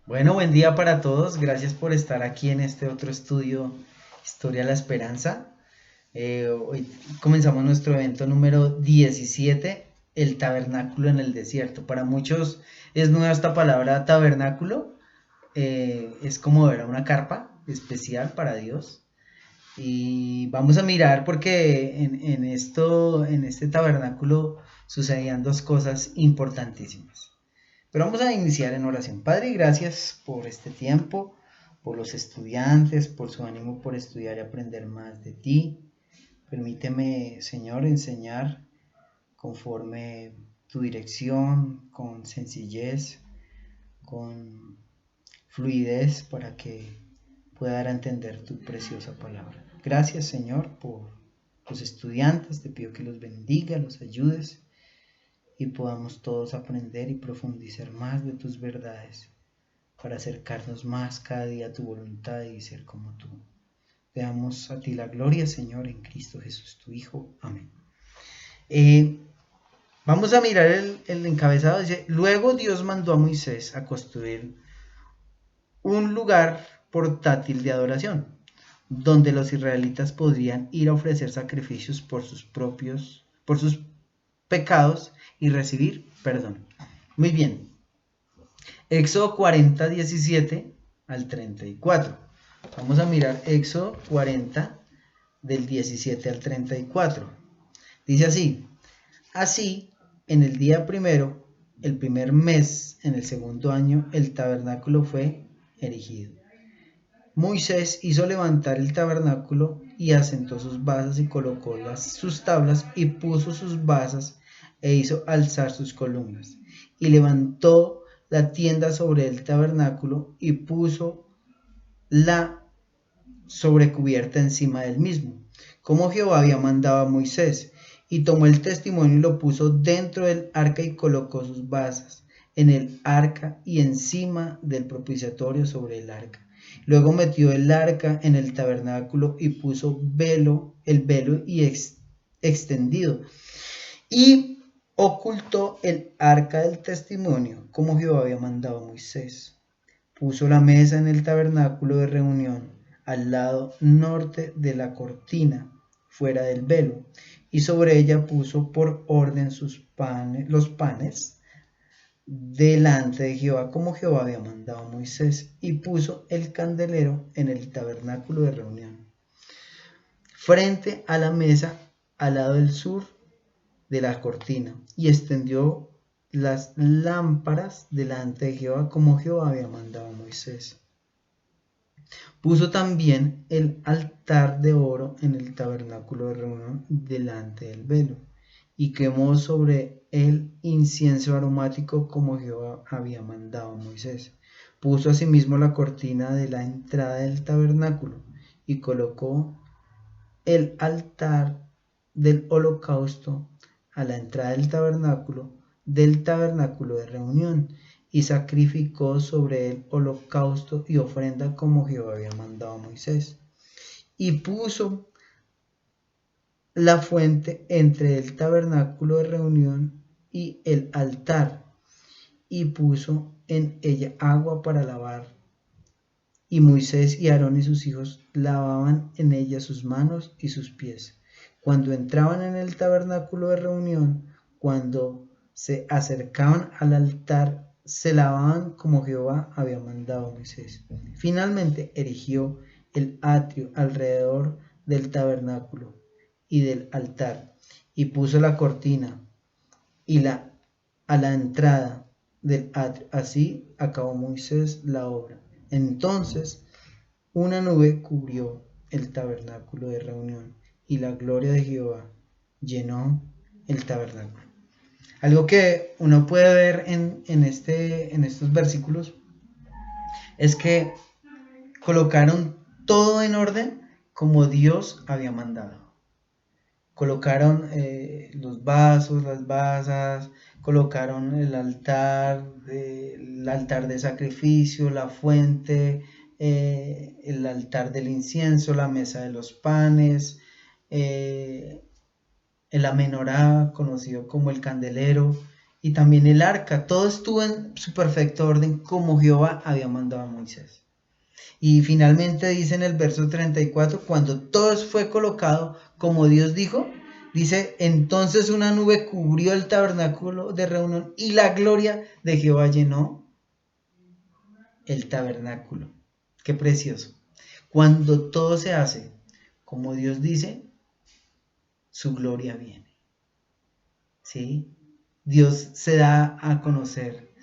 Bueno, buen día para todos. Gracias por estar aquí en este otro estudio, Historia de la Esperanza. Hoy comenzamos nuestro evento número 17, el tabernáculo en el desierto. Para muchos es nueva esta palabra tabernáculo. Es como ver a una carpa especial para Dios. Y vamos a mirar porque en este tabernáculo sucedían dos cosas importantísimas. Pero vamos a iniciar en oración. Padre, gracias por este tiempo, por los estudiantes, por su ánimo por estudiar y aprender más de ti. Permíteme, Señor, enseñar conforme tu dirección, con sencillez, con fluidez, para que pueda dar a entender tu preciosa palabra. Gracias, Señor, por los estudiantes. Te pido que los bendiga, los ayudes y podamos todos aprender y profundizar más de tus verdades para acercarnos más cada día a tu voluntad y ser como tú. Te damos a ti la gloria, Señor, en Cristo Jesús, tu Hijo. Amén. Eh, Vamos a mirar el encabezado. Dice, luego Dios mandó a Moisés a construir un lugar portátil de adoración, donde los israelitas podrían ir a ofrecer sacrificios por sus pecados y recibir perdón. Muy bien. Éxodo 40, 17 al 34. Vamos a mirar Éxodo 40 del 17 al 34. Dice así, en el día primero, el primer mes, en el segundo año, el tabernáculo fue erigido. Moisés hizo levantar el tabernáculo y asentó sus basas y colocó sus tablas y puso sus basas e hizo alzar sus columnas. Y levantó la tienda sobre el tabernáculo y puso la sobrecubierta encima del mismo, como Jehová había mandado a Moisés. Y tomó el testimonio y lo puso dentro del arca y colocó sus basas en el arca y encima del propiciatorio sobre el arca. Luego metió el arca en el tabernáculo y puso el velo extendido. Y ocultó el arca del testimonio, como Jehová había mandado a Moisés. Puso la mesa en el tabernáculo de reunión, al lado norte de la cortina, fuera del velo, y sobre ella puso por orden los panes delante de Jehová, como Jehová había mandado a Moisés, y puso el candelero en el tabernáculo de reunión, frente a la mesa, al lado del sur de la cortina, y extendió las lámparas delante de Jehová, como Jehová había mandado a Moisés. Puso también el altar de oro en el tabernáculo de reunión delante del velo, y quemó sobre él incienso aromático como Jehová había mandado a Moisés. Puso asimismo la cortina de la entrada del tabernáculo, y colocó el altar del holocausto a la entrada del tabernáculo de reunión, y sacrificó sobre él holocausto y ofrenda como Jehová había mandado a Moisés. Y puso la fuente entre el tabernáculo de reunión y el altar, y puso en ella agua para lavar. Y Moisés y Aarón y sus hijos lavaban en ella sus manos y sus pies. Cuando entraban en el tabernáculo de reunión, cuando se acercaban al altar, se lavaban como Jehová había mandado a Moisés. Finalmente erigió el atrio alrededor del tabernáculo y del altar, y puso la cortina a la entrada del atrio. Así acabó Moisés la obra. Entonces una nube cubrió el tabernáculo de reunión, y la gloria de Jehová llenó el tabernáculo. Algo que uno puede ver en estos versículos es que colocaron todo en orden como Dios había mandado. Colocaron los vasos, las vasas, colocaron el altar de sacrificio, la fuente, el altar del incienso, la mesa de los panes, el amenorá, conocido como el candelero, y también el arca, todo estuvo en su perfecto orden como Jehová había mandado a Moisés. Y finalmente dice en el verso 34, cuando todo fue colocado como Dios dijo, dice, entonces una nube cubrió el tabernáculo de reunión y la gloria de Jehová llenó el tabernáculo. Qué precioso. Cuando todo se hace como Dios dice, su gloria viene. ¿Sí? Dios se da a conocer,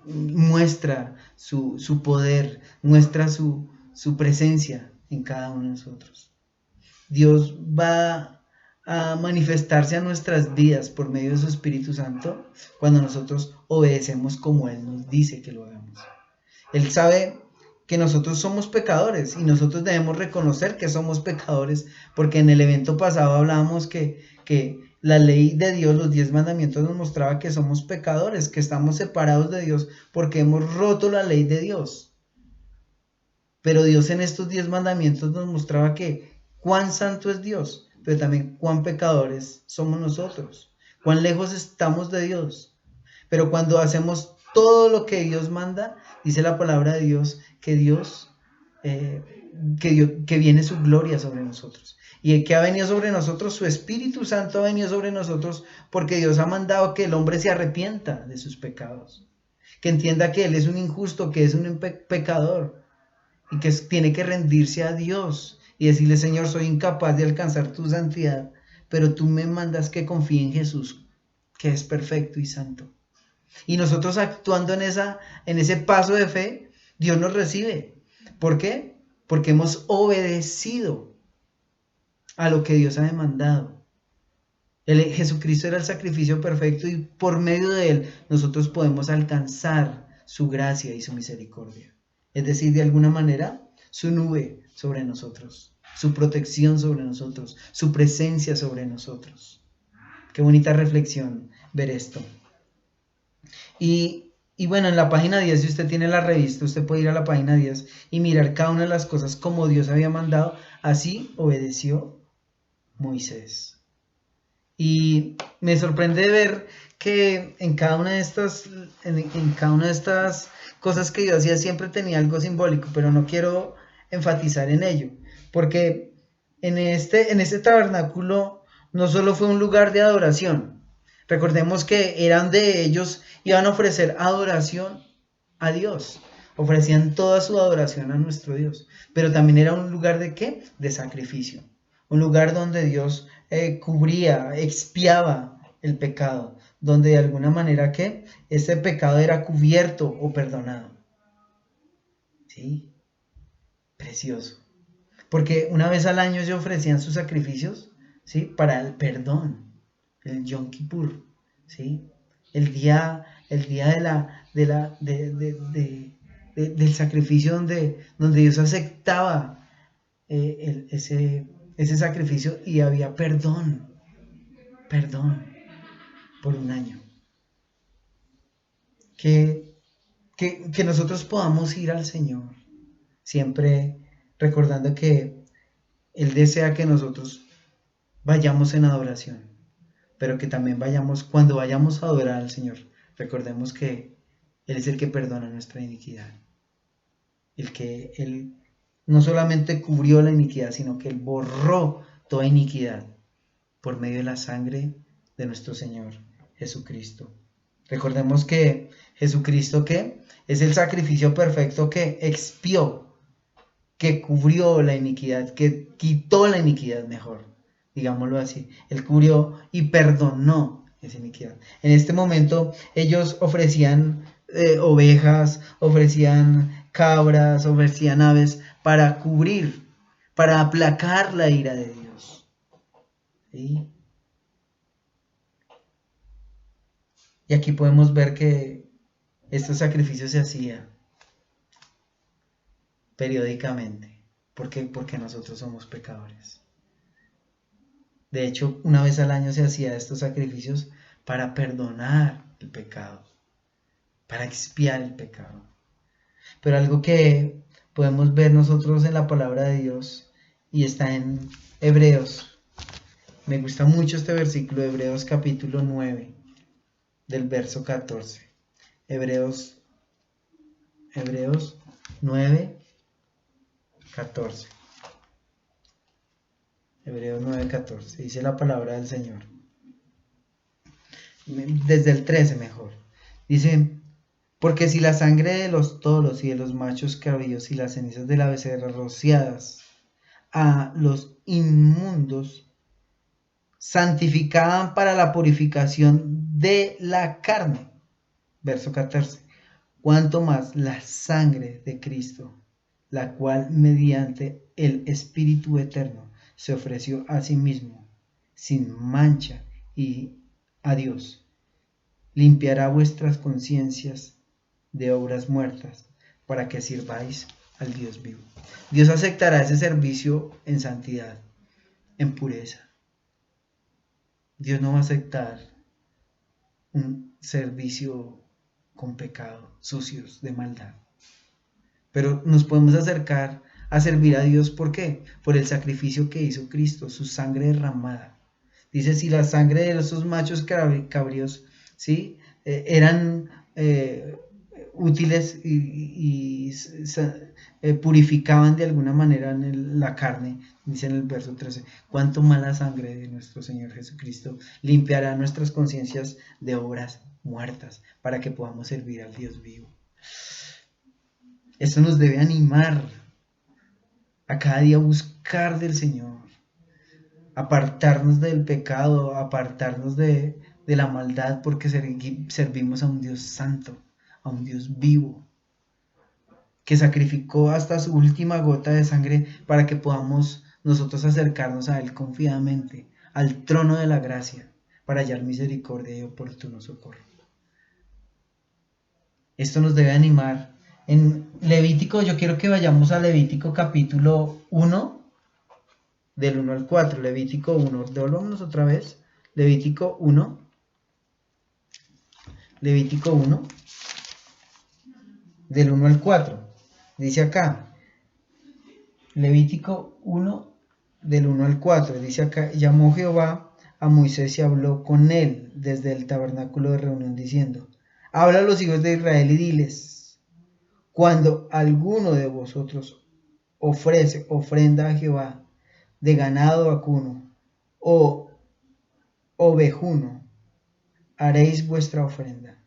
muestra su poder, muestra su presencia en cada uno de nosotros. Dios va a manifestarse a nuestras vidas por medio de su Espíritu Santo cuando nosotros obedecemos como Él nos dice que lo hagamos. Él sabe que nosotros somos pecadores y nosotros debemos reconocer que somos pecadores, porque en el evento pasado hablábamos que la ley de Dios, los 10 mandamientos nos mostraba que somos pecadores, que estamos separados de Dios porque hemos roto la ley de Dios. Pero Dios en estos 10 mandamientos nos mostraba que cuán santo es Dios, pero también cuán pecadores somos nosotros, cuán lejos estamos de Dios. Pero cuando hacemos todo lo que Dios manda, dice la palabra de Dios que que viene su gloria sobre nosotros. Y que ha venido sobre nosotros, su Espíritu Santo ha venido sobre nosotros porque Dios ha mandado que el hombre se arrepienta de sus pecados, que entienda que Él es un injusto, que es un pecador y que tiene que rendirse a Dios y decirle, Señor, soy incapaz de alcanzar tu santidad, pero tú me mandas que confíe en Jesús, que es perfecto y santo. Y nosotros actuando en ese paso de fe, Dios nos recibe. ¿Por qué? Porque hemos obedecido a lo que Dios ha demandado. Jesucristo era el sacrificio perfecto y por medio de Él nosotros podemos alcanzar su gracia y su misericordia. Es decir, de alguna manera, su nube sobre nosotros, su protección sobre nosotros, su presencia sobre nosotros. Qué bonita reflexión ver esto. Y bueno, en la página 10, si usted tiene la revista, usted puede ir a la página 10 y mirar cada una de las cosas como Dios había mandado. Así obedeció Moisés. Y me sorprende ver que en cada una de estas cosas que Dios hacía siempre tenía algo simbólico, pero no quiero enfatizar en ello, porque en este tabernáculo no solo fue un lugar de adoración. Recordemos que era donde ellos iban a ofrecer adoración a Dios. Ofrecían toda su adoración a nuestro Dios. Pero también era un lugar de ¿qué? De sacrificio. Un lugar donde Dios cubría, expiaba el pecado. Donde de alguna manera ¿qué? Ese pecado era cubierto o perdonado. ¿Sí? Precioso. Porque una vez al año ellos ofrecían sus sacrificios, ¿sí? Para el perdón. El Yom Kippur, ¿sí? El día del sacrificio donde Dios aceptaba ese sacrificio y había perdón por un año. Que nosotros podamos ir al Señor, siempre recordando que Él desea que nosotros vayamos en adoración, pero que también cuando vayamos a adorar al Señor, recordemos que Él es el que perdona nuestra iniquidad. Él no solamente cubrió la iniquidad, sino que Él borró toda iniquidad por medio de la sangre de nuestro Señor Jesucristo. Recordemos que Jesucristo ¿qué? Es el sacrificio perfecto que expió, que cubrió la iniquidad, que quitó la iniquidad mejor. Digámoslo así, Él cubrió y perdonó esa iniquidad. En este momento ellos ofrecían ovejas, ofrecían cabras, ofrecían aves para cubrir, para aplacar la ira de Dios. ¿Sí? Y aquí podemos ver que estos sacrificios se hacían periódicamente. ¿Por qué? Porque nosotros somos pecadores. De hecho, una vez al año se hacía estos sacrificios para perdonar el pecado, para expiar el pecado. Pero algo que podemos ver nosotros en la palabra de Dios y está en Hebreos. Me gusta mucho este versículo de Hebreos capítulo 9. del verso 14. Hebreos 9, 14. Hebreos 9, 14. Dice la palabra del Señor. Desde el 13 mejor. Dice, porque si la sangre de los toros y de los machos cabríos y las cenizas de la becerra rociadas a los inmundos santificaban para la purificación de la carne. Verso 14. Cuanto más la sangre de Cristo, la cual mediante el Espíritu Eterno se ofreció a sí mismo, sin mancha y a Dios, limpiará vuestras conciencias de obras muertas, para que sirváis al Dios vivo. Dios aceptará ese servicio en santidad, en pureza. Dios no va a aceptar un servicio con pecado, sucios, de maldad. Pero nos podemos acercar a servir a Dios, ¿por qué? Por el sacrificio que hizo Cristo, su sangre derramada. Dice, si la sangre de esos machos cabríos, ¿sí? Eran útiles y purificaban de alguna manera la carne, dice en el verso 13, cuánto más la sangre de nuestro Señor Jesucristo limpiará nuestras conciencias de obras muertas para que podamos servir al Dios vivo. Esto nos debe animar a cada día buscar del Señor, apartarnos del pecado, apartarnos de la maldad, porque servimos a un Dios santo, a un Dios vivo, que sacrificó hasta su última gota de sangre para que podamos nosotros acercarnos a Él confiadamente, al trono de la gracia, para hallar misericordia y oportuno socorro. Esto nos debe animar. En Levítico, yo quiero que vayamos a Levítico capítulo 1, del 1 al 4. Levítico 1, devolvámonos otra vez. Levítico 1. Levítico 1, del 1 al 4. Dice acá, Levítico 1, del 1 al 4. Dice acá, llamó Jehová a Moisés y habló con él desde el tabernáculo de reunión diciendo, habla a los hijos de Israel y diles, cuando alguno de vosotros ofrece ofrenda a Jehová de ganado vacuno o ovejuno, haréis vuestra ofrenda.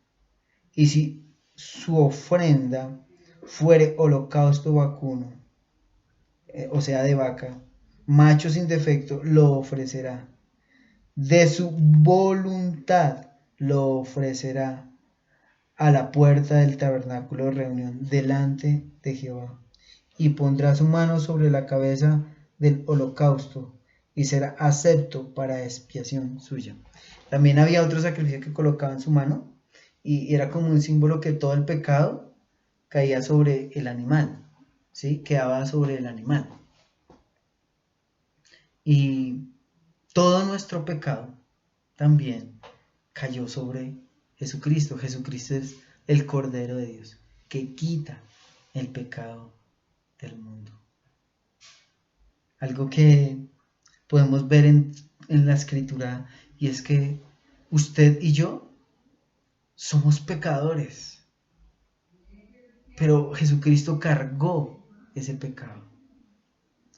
Y si su ofrenda fuere holocausto vacuno, o sea de vaca, macho sin defecto, lo ofrecerá. De su voluntad lo ofrecerá a la puerta del tabernáculo de reunión delante de Jehová, y pondrá su mano sobre la cabeza del holocausto, y será acepto para expiación suya. También había otro sacrificio que colocaba en su mano, y era como un símbolo que todo el pecado caía sobre el animal, ¿sí? Quedaba sobre el animal. Y todo nuestro pecado también cayó sobre Jesucristo. Jesucristo es el Cordero de Dios que quita el pecado del mundo. Algo que podemos ver en la Escritura, y es que usted y yo somos pecadores, pero Jesucristo cargó ese pecado,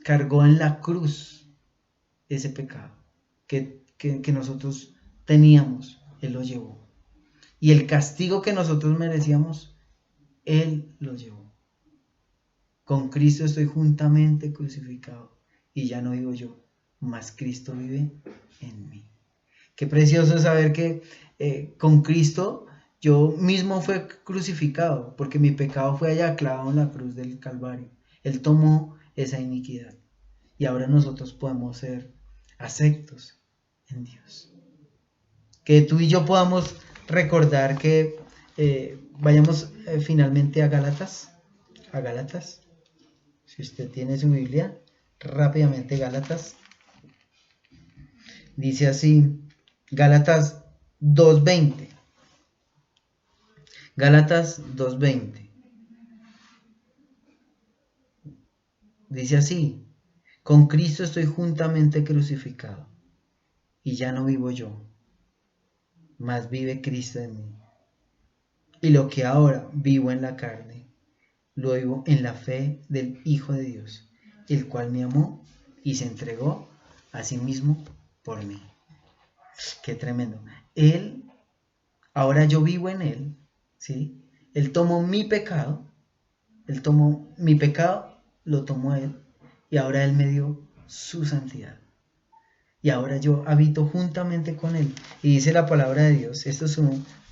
cargó en la cruz ese pecado que nosotros teníamos, Él lo llevó. Y el castigo que nosotros merecíamos, Él lo llevó. Con Cristo estoy juntamente crucificado y ya no vivo yo, mas Cristo vive en mí. Qué precioso es saber que con Cristo yo mismo fui crucificado, porque mi pecado fue allá clavado en la cruz del Calvario. Él tomó esa iniquidad y ahora nosotros podemos ser aceptos en Dios. Que tú y yo podamos recordar que vayamos finalmente a Gálatas. Si usted tiene su Biblia, rápidamente Gálatas. Dice así, Gálatas 2:20. Gálatas 2:20. Dice así, con Cristo estoy juntamente crucificado, y ya no vivo yo, mas vive Cristo en mí. Y lo que ahora vivo en la carne, lo vivo en la fe del Hijo de Dios, el cual me amó y se entregó a sí mismo por mí. Qué tremendo. Ahora yo vivo en Él, ¿sí? Él tomó mi pecado, lo tomó Él, y ahora Él me dio su santidad. Y ahora yo habito juntamente con Él. Y dice la palabra de Dios, esto es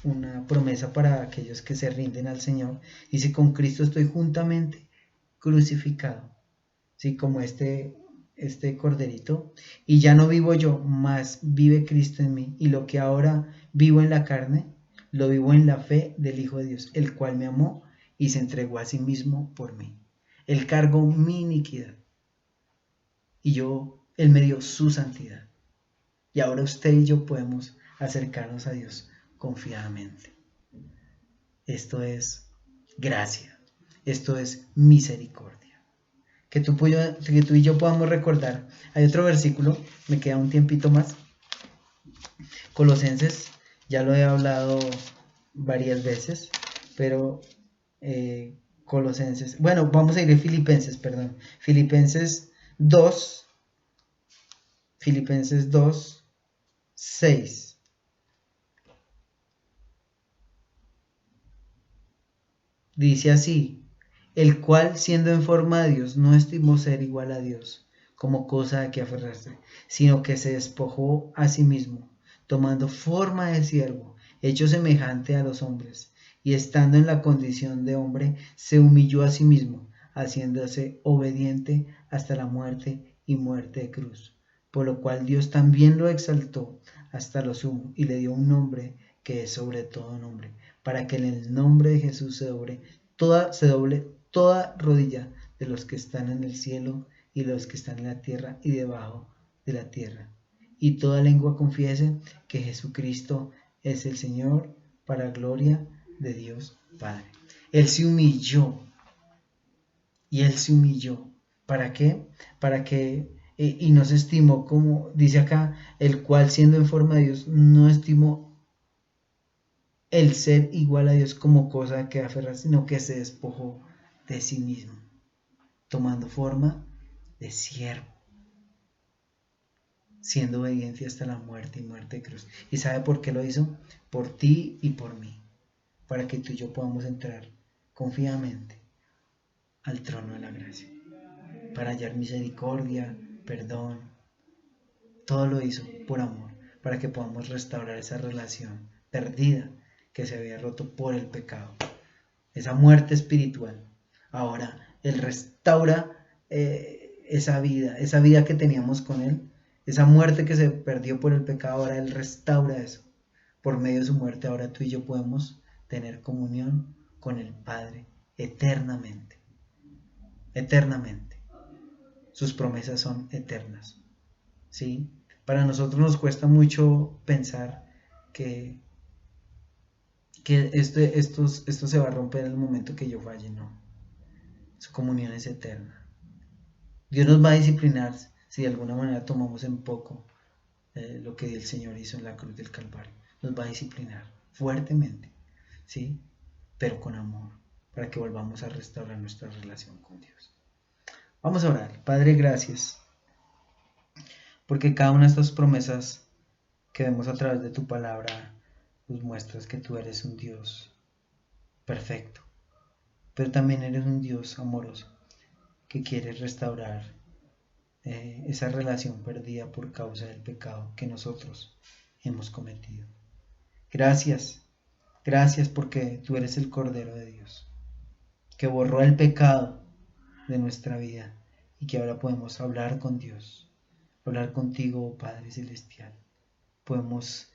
una promesa para aquellos que se rinden al Señor. Dice, con Cristo estoy juntamente crucificado, ¿sí? Como este corderito. Y ya no vivo yo, mas vive Cristo en mí. Y lo que ahora vivo en la carne, lo vivo en la fe del Hijo de Dios, el cual me amó y se entregó a sí mismo por mí. Él cargó mi iniquidad. Y Él me dio su santidad. Y ahora usted y yo podemos acercarnos a Dios confiadamente. Esto es gracia. Esto es misericordia. Que tú y yo podamos recordar. Hay otro versículo, me queda un tiempito más. Colosenses, ya lo he hablado varias veces, pero Colosenses, bueno, vamos a ir a Filipenses, perdón. Filipenses 2, 6. Dice así, el cual siendo en forma de Dios no estimó ser igual a Dios como cosa a que aferrarse, sino que se despojó a sí mismo, tomando forma de siervo, hecho semejante a los hombres, y estando en la condición de hombre, se humilló a sí mismo, haciéndose obediente hasta la muerte y muerte de cruz, por lo cual Dios también lo exaltó hasta lo sumo y le dio un nombre que es sobre todo nombre, para que en el nombre de Jesús se doble toda rodilla de los que están en el cielo y los que están en la tierra y debajo de la tierra, y toda lengua confiese que Jesucristo es el Señor, para gloria de Dios Padre. Él se humilló, y Él se humilló. ¿Para qué? Para que, y no se estimó, como dice acá, el cual siendo en forma de Dios no estimó el ser igual a Dios como cosa que aferrar, sino que se despojó de sí mismo, tomando forma de siervo, siendo obediente hasta la muerte y muerte de cruz. ¿Y sabe por qué lo hizo? Por ti y por mí, para que tú y yo podamos entrar confiadamente al trono de la gracia, para hallar misericordia, perdón. Todo lo hizo por amor, para que podamos restaurar esa relación perdida que se había roto por el pecado, esa muerte espiritual. Ahora Él restaura esa vida que teníamos con Él, esa muerte que se perdió por el pecado. Ahora Él restaura eso. Por medio de su muerte, ahora tú y yo podemos tener comunión con el Padre eternamente. Eternamente. Sus promesas son eternas. ¿Sí? Para nosotros nos cuesta mucho pensar que esto se va a romper en el momento que yo falle. No. Su comunión es eterna. Dios nos va a disciplinar si de alguna manera tomamos en poco lo que el Señor hizo en la cruz del Calvario. Nos va a disciplinar fuertemente, ¿sí? Pero con amor, para que volvamos a restaurar nuestra relación con Dios. Vamos a orar. Padre, gracias, porque cada una de estas promesas que vemos a través de tu palabra nos muestras que tú eres un Dios perfecto, pero también eres un Dios amoroso que quiere restaurar esa relación perdida por causa del pecado que nosotros hemos cometido. Gracias, gracias porque tú eres el Cordero de Dios, que borró el pecado de nuestra vida y que ahora podemos hablar con Dios, hablar contigo, oh Padre Celestial. Podemos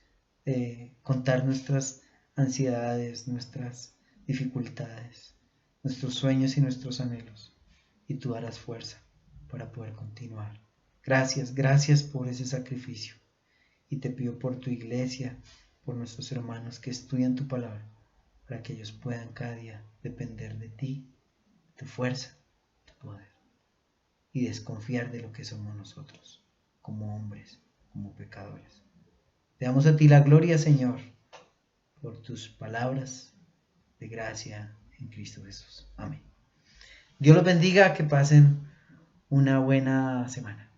contar nuestras ansiedades, nuestras dificultades, nuestros sueños y nuestros anhelos, y tú darás fuerza para poder continuar. Gracias, gracias por ese sacrificio. Y te pido por tu iglesia, por nuestros hermanos que estudian tu palabra, para que ellos puedan cada día depender de ti, tu fuerza, tu poder, y desconfiar de lo que somos nosotros, como hombres, como pecadores. Te damos a ti la gloria, Señor, por tus palabras de gracia en Cristo Jesús. Amén. Dios los bendiga, que pasen una buena semana.